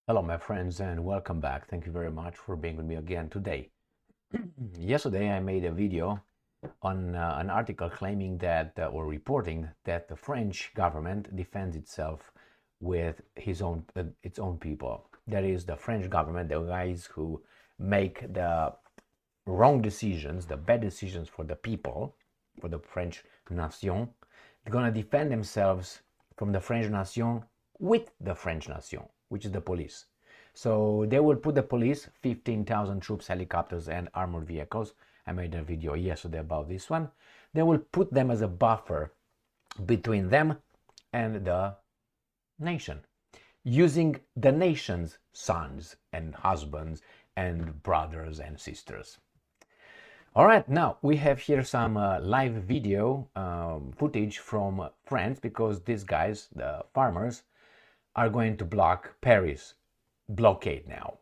Hello, my friends, and welcome back. Thank you very much for being with me again today. Yesterday, I made a video on an article claiming that, or reporting that the French government defends itself with its own people. That is, the French government, the guys who make the wrong decisions, the bad decisions for the people, for the French nation. They're gonna defend themselves from the French nation with the French nation, which is the police. So they will put the police, 15,000 troops, helicopters, and armored vehicles. I made a video yesterday about this one. They will put them as a buffer between them and the nation, using the nation's sons and husbands and brothers and sisters. All right, now we have here some live video footage from France because these guys, the farmers, are going to block Paris blockade now.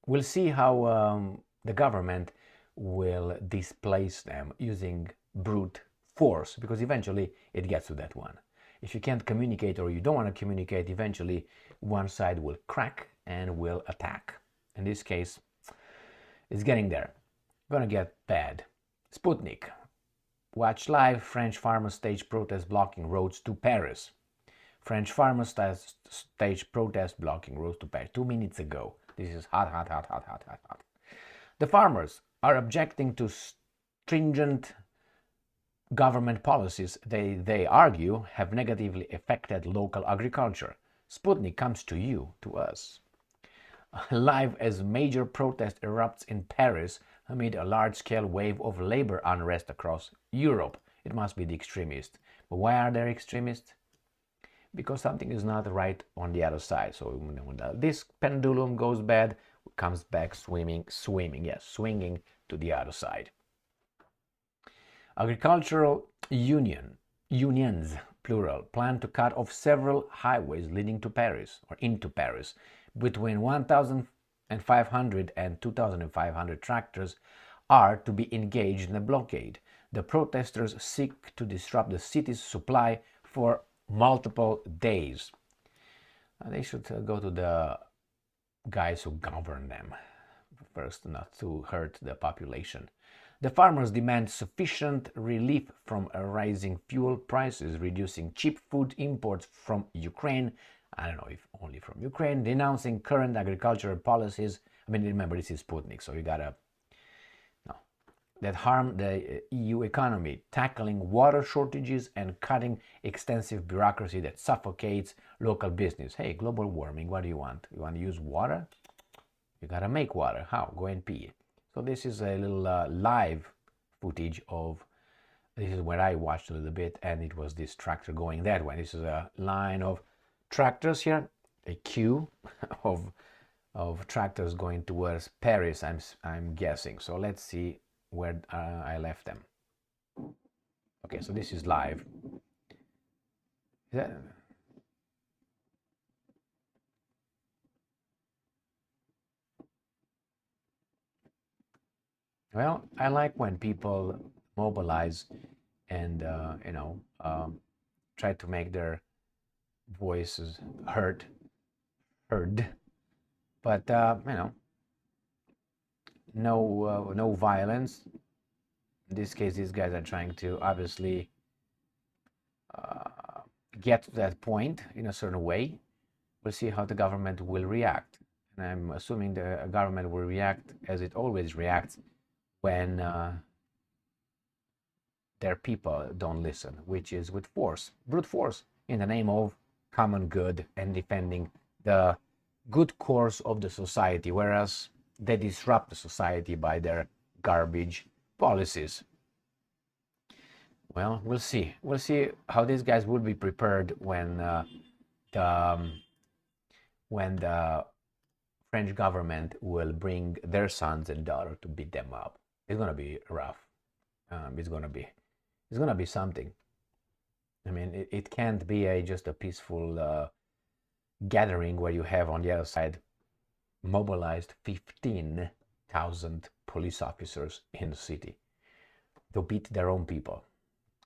We'll see how the government will displace them using brute force, because eventually it gets to that one. If you can't communicate or you don't want to communicate, eventually one side will crack and will attack. In this case, it's getting there. Gonna get bad. Sputnik. Watch live. French farmers stage protest blocking roads to Paris. French farmers stage protest blocking roads to Paris 2 minutes ago. This is hot, hot, hot, hot, hot, hot, hot. The farmers are objecting to stringent government policies they argue have negatively affected local agriculture. Sputnik comes to you, to us. Live as major protest erupts in Paris amid a large-scale wave of labor unrest across Europe. It must be the extremists. But why are there extremists? Because something is not right on the other side. So when this pendulum goes bad, it comes back swinging to the other side. Agricultural unions, plural, plan to cut off several highways leading to Paris or into Paris. Between 1,500 and 2,500 tractors are to be engaged in a blockade. The protesters seek to disrupt the city's supply for multiple days. They should go to the guys who govern them first, not to hurt the population. The farmers demand sufficient relief from rising fuel prices, reducing cheap food imports from Ukraine. I don't know if only from Ukraine, denouncing current agricultural policies. I mean, remember, this is Sputnik, so you gotta that harm the EU economy, tackling water shortages and cutting extensive bureaucracy that suffocates local business. Hey, global warming, what do you want? You want to use water? You gotta make water. How? Go and pee. So this is a little live footage of, this is where I watched a little bit, and it was this tractor going that way. This is a line of tractors here, a queue of tractors going towards Paris, I'm guessing. So let's see where I left them. Okay, so this is live. Well, I like when people mobilize and try to make their voices heard. But no violence. In this case, these guys are trying to obviously get to that point in a certain way. We'll see how the government will react. And I'm assuming the government will react as it always reacts when their people don't listen, which is with force, brute force, in the name of common good and defending the good course of the society, whereas they disrupt the society by their garbage policies. Well, we'll see. We'll see how these guys will be prepared when the French government will bring their sons and daughters to beat them up. It's gonna be rough. It's gonna be something. I mean, it can't be just a peaceful gathering where you have on the other side mobilized 15,000 police officers in the city to beat their own people.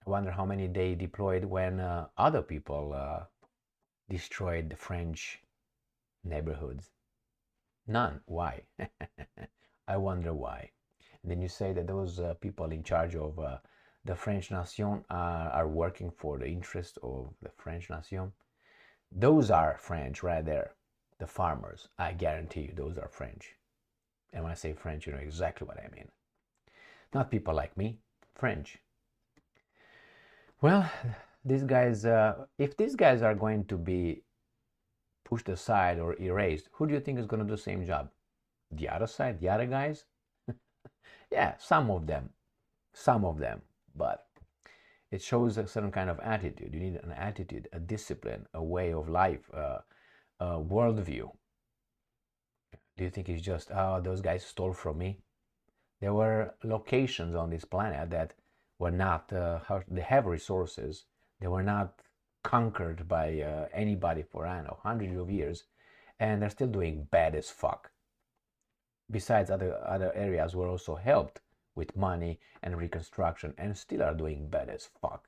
I wonder how many they deployed when other people destroyed the French neighborhoods? None. Why? I wonder why. And then you say that those people in charge of the French nation are working for the interest of the French nation. Those are French right there. The farmers. I guarantee you those are French. And when I say French, you know exactly what I mean. Not people like me. French. Well, these guys, if these guys are going to be pushed aside or erased, who do you think is going to do the same job? The other side, the other guys? Yeah, some of them, but it shows a certain kind of attitude. You need an attitude, a discipline, a way of life, a worldview. Do you think it's just, oh, those guys stole from me? There were locations on this planet that were not, they have resources. They were not conquered by anybody for, I don't know, hundreds of years, and they're still doing bad as fuck. Besides, other areas were also helped with money and reconstruction and still are doing bad as fuck.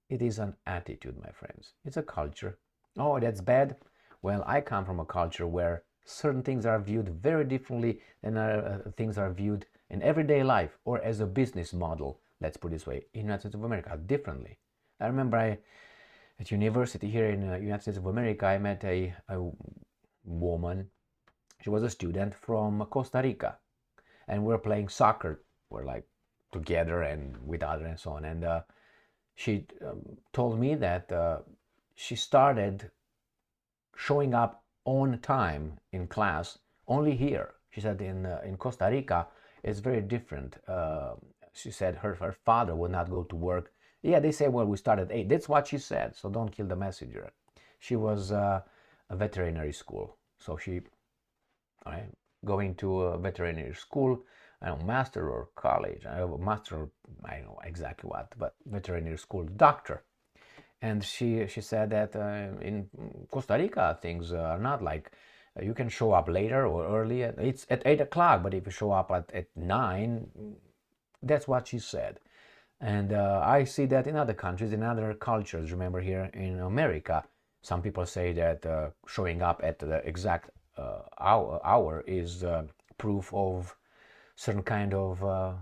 It is an attitude, my friends. It's a culture. Oh, that's bad. Well, I come from a culture where certain things are viewed very differently than things are viewed in everyday life or as a business model, let's put it this way, in the United States of America, differently. I remember at university here in the United States of America, I met a woman. She was a student from Costa Rica, and we were playing soccer. We're like together and with others and so on. And she told me that she started showing up on time in class only here. She said in Costa Rica it's very different. She said her father would not go to work. Yeah, they say, well, we start at 8. That's what she said, so don't kill the messenger. She was a veterinary school, so she going to a veterinary school, I don't know, master or college, I have a master, I don't know exactly what, but veterinary school, doctor. And she said that in Costa Rica things are not like you can show up later or early. It's at 8 o'clock, but if you show up at 9, that's what she said. And I see that in other countries, in other cultures. Remember, here in America, some people say that showing up at the exact hour is proof of certain kind of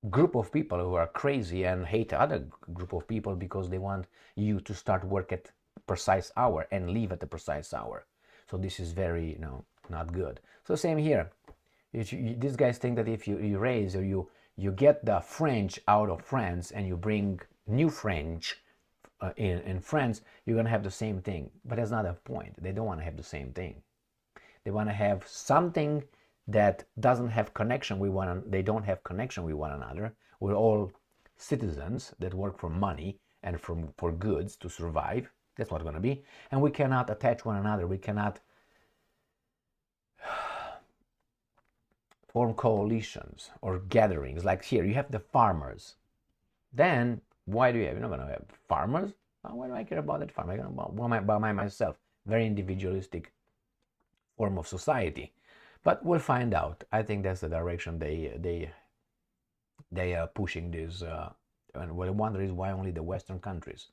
group of people who are crazy and hate other group of people because they want you to start work at precise hour and leave at the precise hour. So this is very, you know, not good. So same here. These guys think that if you erase or you get the French out of France and you bring new French in France, you're going to have the same thing. But that's not the point. They don't want to have the same thing. They want to have something that doesn't have connection with one. They don't have connection with one another. We're all citizens that work for money and for goods to survive. That's what it's going to be. And we cannot attach one another. We cannot form coalitions or gatherings. Like here, you have the farmers. Then why do you have? You're not going to have farmers. Why do I care about that farmer? I'm going to buy myself. Very individualistic form of society. But we'll find out. I think that's the direction they are pushing this. And what I wonder is why only the Western countries,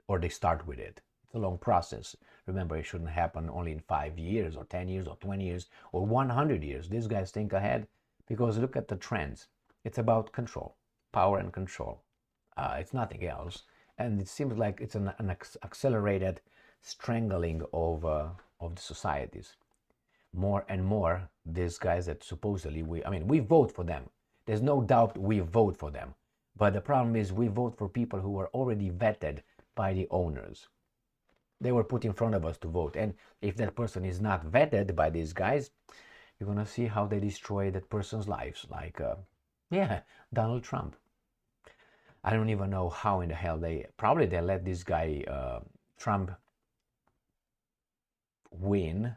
or they start with it. It's a long process. Remember, it shouldn't happen only in 5 years or 10 years or 20 years or 100 years. These guys think ahead because look at the trends. It's about control, power and control. It's nothing else. And it seems like it's an accelerated strangling of the societies. More and more, these guys that supposedly we vote for them. There's no doubt we vote for them. But the problem is we vote for people who are already vetted by the owners. They were put in front of us to vote. And if that person is not vetted by these guys, you're going to see how they destroy that person's lives. Like, Donald Trump. I don't even know how in the hell they let this guy, Trump, win,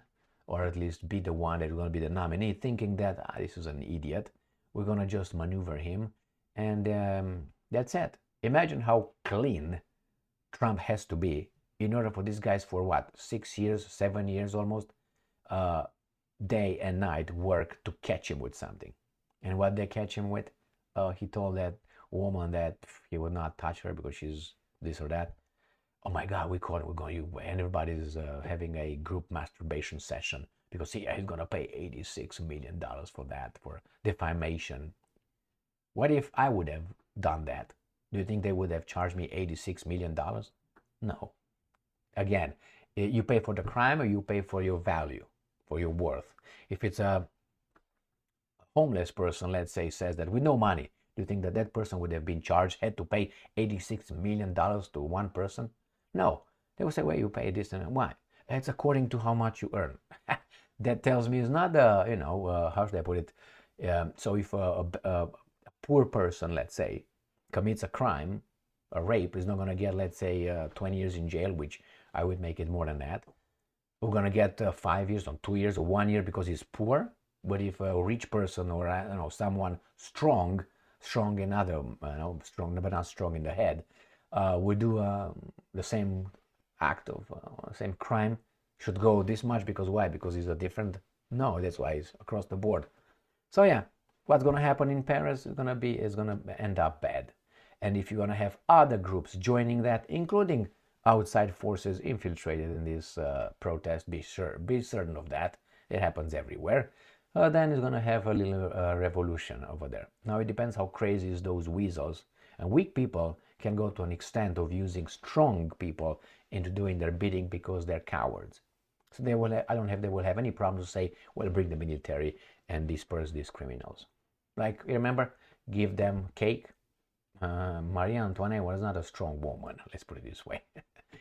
or at least be the one that's going to be the nominee, thinking that this is an idiot. We're going to just maneuver him. And that's it. Imagine how clean Trump has to be in order for these guys for what, 6 years, 7 years almost, day and night work to catch him with something. And what they catch him with, he told that woman that he would not touch her because she's this or that. oh my God, we caught it, we're going to, and everybody's having a group masturbation session because he's going to pay $86 million for that, for defamation. What if I would have done that? Do you think they would have charged me $86 million? No. Again, you pay for the crime or you pay for your value, for your worth. If it's a homeless person, let's say, says that with no money, do you think that that person would have been charged, had to pay $86 million to one person? No. They will say, well, you pay this and why? It's according to how much you earn. That tells me it's not, how should I put it? So if a poor person, let's say, commits a crime, a rape, is not going to get, let's say, 20 years in jail, which I would make it more than that. We're going to get 5 years or 2 years or 1 year because he's poor. But if a rich person or someone strong in other, strong but not strong in the head, would do the same act of same crime, should go this much because why? Because he's a different? No, that's why it's across the board. So yeah, what's going to happen in Paris is going to end up bad. And if you're going to have other groups joining that, including outside forces infiltrated in this protest, be certain of that. It happens everywhere. Then it's going to have a little revolution over there. Now it depends how crazy is those weasels. And weak people can go to an extent of using strong people into doing their bidding because they're cowards. So they will have any problem to say, well, bring the military and disperse these criminals. Like, remember, give them cake. Marie Antoinette was not a strong woman, let's put it this way.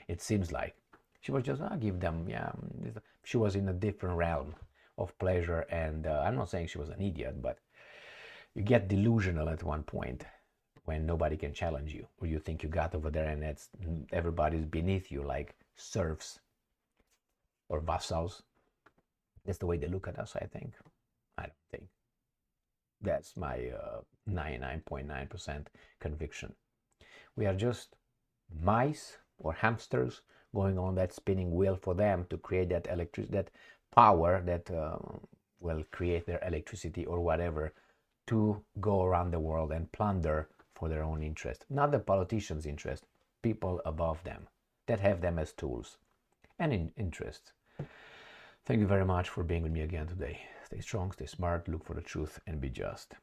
It seems like she was just, give them, yeah. She was in a different realm of pleasure, and I'm not saying she was an idiot, but you get delusional at one point when nobody can challenge you, or you think you got over there and everybody's beneath you like serfs or vassals. That's the way they look at us, I think. I don't think. That's my 99.9% conviction. We are just mice or hamsters going on that spinning wheel for them to create that electricity, that power that will create their electricity or whatever to go around the world and plunder for their own interest. Not the politicians' interest, people above them that have them as tools and in interests. Thank you very much for being with me again today. Stay strong, stay smart, look for the truth, and be just.